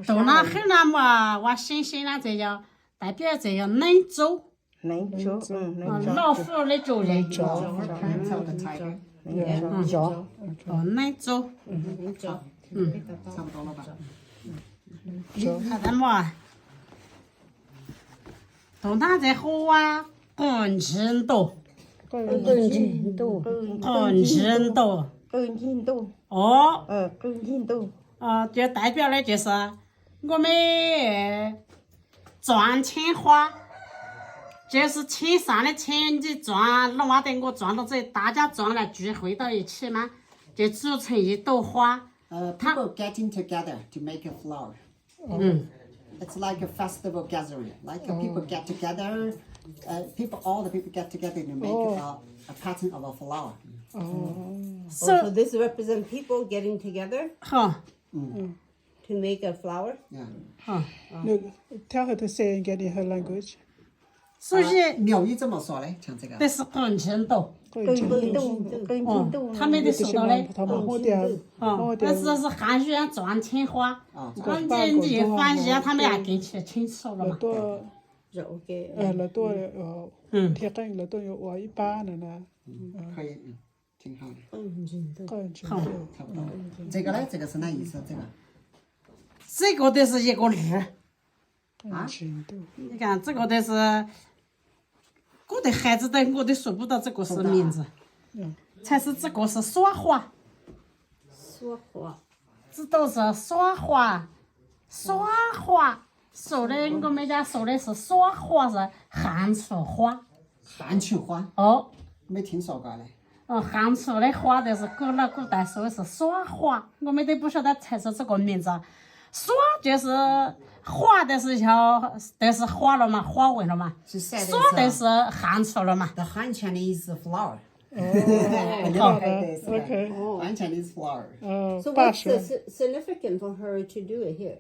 到那后那么，我想想呢，这叫代表这个能走，能走，能走，老虎的主人，走，能走，差不多了吧？看到么？到那这河啊，更深多，更进度，更深多。更进度，哦，更进度，就代表的就是我们赚钱花，就是钱上的钱你赚，那么得我赚到这，大家赚来聚会到一起嘛，就组成一朵花。 People getting together to make a flower. 嗯， It's like a festival gathering. Like people get together, all the people get together to make a pattern of a flower. So this represents people getting together 好， to make a flower. Yeah. 好， No, tell her to say again in her language. 所以鸟语怎么说嘞？像这个。这是更深度。更进度，更进度，他们的说到嘞，他们好点，好点但。是汉语啊赚钱花，啊，你一翻译啊，他们也更清楚了老嘛。多， Okay. 老多贴根老多有我一般的呢，可以，挺好的，更进好度。差不多。这个呢？这个是哪意思？这个这个得是一个日，更进度。你看这个得是，我的孩子的我都说不到这个是名字，才是这个是耍花，说话，这都是耍花，耍花。说的我们家说的是耍花是汉族花，汉曲花，哦。没听说过嘞。汉族的花就是古代说的是耍花，我们都不晓得才是这个名字。耍就是花的是花了嘛，花纹了嘛。是晒的耍的是汉族了嘛。 The Han Chinese flower. 好 OK. OK， Han Chinese flower. So 八 what's 十 the significance for her to do it here?